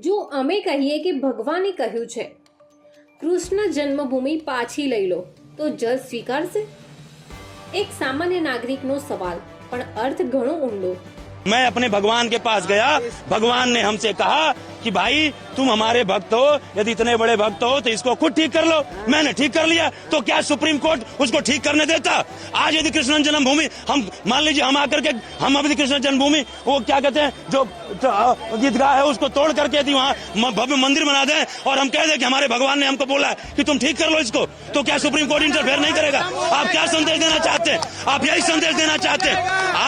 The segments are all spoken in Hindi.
જો અમે કહીએ કે ભગવાને કહ્યું છે કૃષ્ણ જન્મભૂમિ પાછી લઈ લો તો જજ સ્વીકારશે? એક સામાન્ય નાગરિકનો સવાલ, પણ અર્થ ઘણો ઊંડો। मैं अपने भगवान के पास गया, भगवान ने हमसे कहा कि भाई तुम हमारे भक्त हो, यदि इतने बड़े भक्त हो तो इसको खुद ठीक कर लो। मैंने ठीक कर लिया, तो क्या सुप्रीम कोर्ट उसको ठीक करने देता? आज यदि कृष्ण जन्मभूमि हम मान लीजिए हम आकर के हम अभी कृष्ण जन्मभूमि वो क्या कहते हैं जो ईदगाह है उसको तोड़ करके यदि वहाँ भव्य मंदिर बना दें और हम कह दें कि हमारे भगवान ने हमको बोला है कि तुम ठीक कर लो इसको, तो क्या सुप्रीम कोर्ट इंटरफेयर नहीं करेगा? आप क्या संदेश देना चाहते हैं? आप यही संदेश देना चाहते हैं?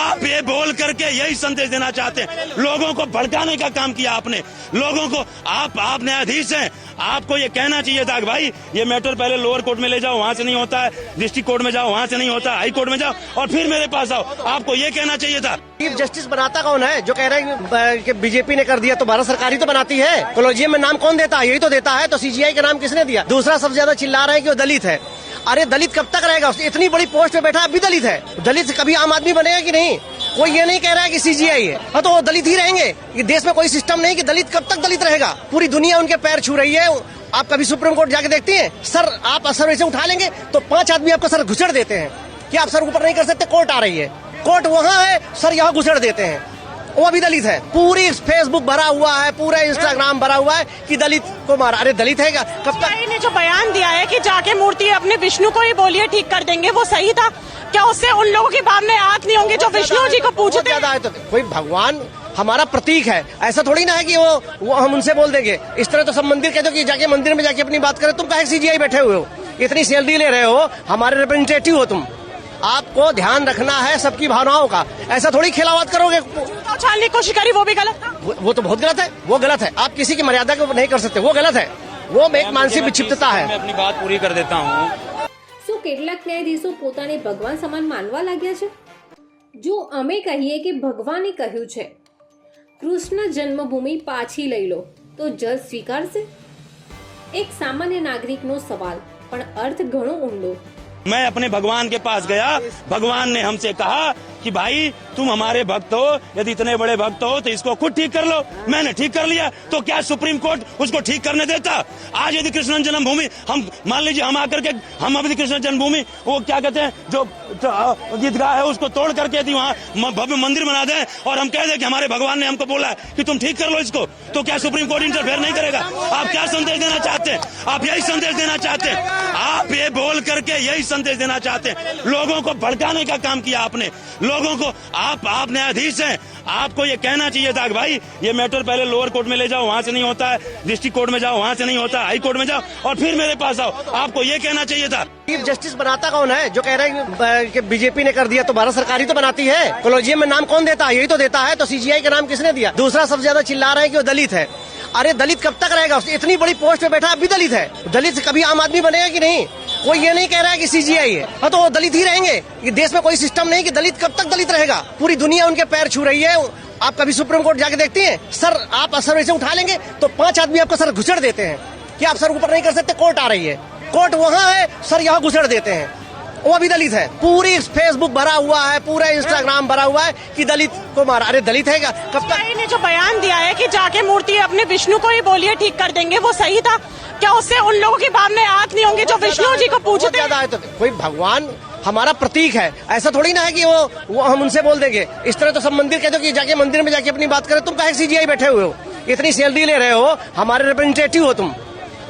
आप ये बोल करके यही संदेश देना चाहते हैं? लोगों को भड़काने का काम किया आपने, लोगों को। आप न्यायाधीश हैं, आपको ये कहना चाहिए था कि भाई ये मैटर पहले लोअर कोर्ट में ले जाओ, वहां से नहीं होता है, डिस्ट्रिक्ट कोर्ट में जाओ, वहां से नहीं होता, हाई कोर्ट में जाओ और फिर मेरे पास आओ। आपको ये कहना चाहिए था। चीफ जस्टिस बनाता कौन है? जो कह रहे हैं कि बीजेपी ने कर दिया, तो भारत सरकार ही तो बनाती है। कॉलेजियम में नाम कौन देता है? यही तो देता है। तो सीजीआई का नाम किसने दिया? दूसरा सबसे ज्यादा चिल्ला रहे हैं कि वो दलित है। अरे दलित कब तक रहेगा? इतनी बड़ी पोस्ट पे बैठा अब भी दलित है। दलित से कभी आम आदमी बनेगा कि नहीं? कोई ये नहीं कह रहा है कि सीजीआई है, हाँ तो वो दलित ही रहेंगे। ये देश में कोई सिस्टम नहीं कि दलित कब तक दलित रहेगा। पूरी दुनिया उनके पैर छू रही है। आप कभी सुप्रीम कोर्ट जाके देखते हैं? सर आप सर ऐसे उठा लेंगे तो 5 आदमी आपका सर घुसड़ देते हैं कि आप सर ऊपर नहीं कर सकते, कोर्ट आ रही है, कोर्ट वहाँ है, सर यहाँ घुसड़ देते हैं। वो अभी दलित है। पूरी फेसबुक भरा हुआ है, पूरा इंस्टाग्राम भरा हुआ है कि दलित को मारा। अरे दलित है क्या? कब तक? ने जो बयान दिया है कि जाके मूर्ति अपने विष्णु को ही बोलिए ठीक कर देंगे, वो सही था क्या? उससे उन लोगों की भावनाएं आग नहीं होंगी जो विष्णु जी को पूजते हैं? तो कोई भगवान हमारा प्रतीक है, ऐसा थोड़ी ना है कि वो हम उनसे बोल देंगे। इस तरह तो सब मंदिर कहते हो कि जाके मंदिर में जाके अपनी बात करें। तुम काहे सीजीआई बैठे हुए हो? इतनी सैलरी ले रहे हो, हमारे रिप्रेजेंटेटिव हो तुम। आपको ध्यान रखना है सबकी भावनाओं का। ऐसा थोड़ी खिलावत करोगे। छानने की कोशिश करी, वो भी गलत था। वो तो बहुत गलत है, वो गलत है। आप किसी की मर्यादा को नहीं कर सकते, वो गलत है। वो एक मानसिक विक्षिप्तता है। मैं अपनी बात पूरी कर देता हूँ। શું કેટલાક ન્યાયાધીશો પોતાને ભગવાન સમાન માનવા लाग्યા છે? જો અમે કહીએ કે ભગવાને કહ્યું છે કૃષ્ણ જન્મભૂમિ પાછી લઈ લો તો જજ સ્વીકારશે? એક સામાન્ય નાગરિકનો સવાલ, પણ અર્થ ઘણો ઊંડો। मैं अपने भगवान के पास गया, भगवान ने हमसे कहा कि भाई तुम हमारे भक्त हो, यदि इतने बड़े भक्त हो तो इसको खुद ठीक कर लो। मैंने ठीक कर लिया, तो क्या सुप्रीम कोर्ट उसको ठीक करने देता? आज यदि कृष्ण जन्मभूमि हम मान लीजिए हम आकर के हम अभी कृष्ण जन्मभूमि वो क्या कहते हैं जो ईदगाह है उसको तोड़ करके यदि वहाँ भव्य मंदिर बना दें और हम कह दें कि हमारे भगवान ने हमको बोला है कि तुम ठीक कर लो इसको, तो क्या सुप्रीम कोर्ट इंटरफेयर नहीं करेगा? आप क्या संदेश देना चाहते हैं? आप यही संदेश देना चाहते हैं? आप ये बोल करके यही संदेश देना चाहते हैं? लोगों को भड़काने का काम किया आपने, लोगों को। आप न्यायाधीश हैं, आपको ये कहना चाहिए था कि भाई ये मैटर पहले लोअर कोर्ट में ले जाओ, वहां से नहीं होता है, डिस्ट्रिक्ट कोर्ट में जाओ, वहां से नहीं होता, हाई कोर्ट में जाओ और फिर मेरे पास आओ। आपको ये कहना चाहिए था। चीफ जस्टिस बनाता कौन है? जो कह रहे हैं कि बीजेपी ने कर दिया, तो भारत सरकार ही तो बनाती है। कॉलेजियम में नाम कौन देता है? यही तो देता है। तो सीजीआई का नाम किसने दिया? दूसरा सबसे ज्यादा चिल्ला रहे हैं कि वो दलित है। अरे दलित कब तक रहेगा? इतनी बड़ी पोस्ट पे बैठा अब भी दलित है। दलित से कभी आम आदमी बनेगा कि नहीं? कोई ये नहीं कह रहा है कि सीजीआई है, हाँ तो वो दलित ही रहेंगे। ये देश में कोई सिस्टम नहीं कि दलित कब तक दलित रहेगा। पूरी दुनिया उनके पैर छू रही है। आप कभी सुप्रीम कोर्ट जाके देखते हैं? सर आप सर ऐसे उठा लेंगे तो 5 आदमी आपका सर घुसड़ देते हैं कि आप सर ऊपर नहीं कर सकते, कोर्ट आ रही है, कोर्ट वहाँ है, सर यहाँ घुसड़ देते हैं। वो अभी दलित है। पूरी फेसबुक भरा हुआ है, पूरा इंस्टाग्राम भरा हुआ है कि दलित को मारा। अरे दलित है क्या? कब तक? ने जो बयान दिया है कि जाके मूर्ति अपने विष्णु को ही बोलिए ठीक कर देंगे, वो सही था क्या? उससे उन लोगों की भावनाएं आग नहीं होंगी जो विष्णु जी को पूजते हैं? तो कोई भगवान हमारा प्रतीक है, ऐसा थोड़ी ना है कि वो हम उनसे बोल देंगे। इस तरह तो सब मंदिर कहते हो कि जाके मंदिर में जाके अपनी बात करें। तुम काहे सीजीआई बैठे हुए हो? इतनी सैलरी ले रहे हो, हमारे रिप्रेजेंटेटिव हो तुम।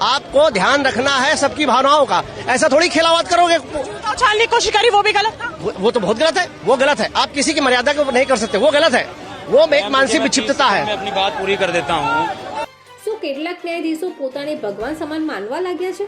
आपको ध्यान रखना है सबकी भावनाओं का। ऐसा थोड़ी खिलावत करोगे। छानने की कोशिश करी, वो भी गलत था। वो तो बहुत गलत है, वो गलत है। आप किसी की मर्यादा को नहीं कर सकते, वो गलत है। वो एक मानसिक विक्षिप्तता है। मैं अपनी बात पूरी कर देता हूँ। શું કેટલાક ન્યાયાધીશો પોતાને ભગવાન સમાન માનવા लाग्યા છે?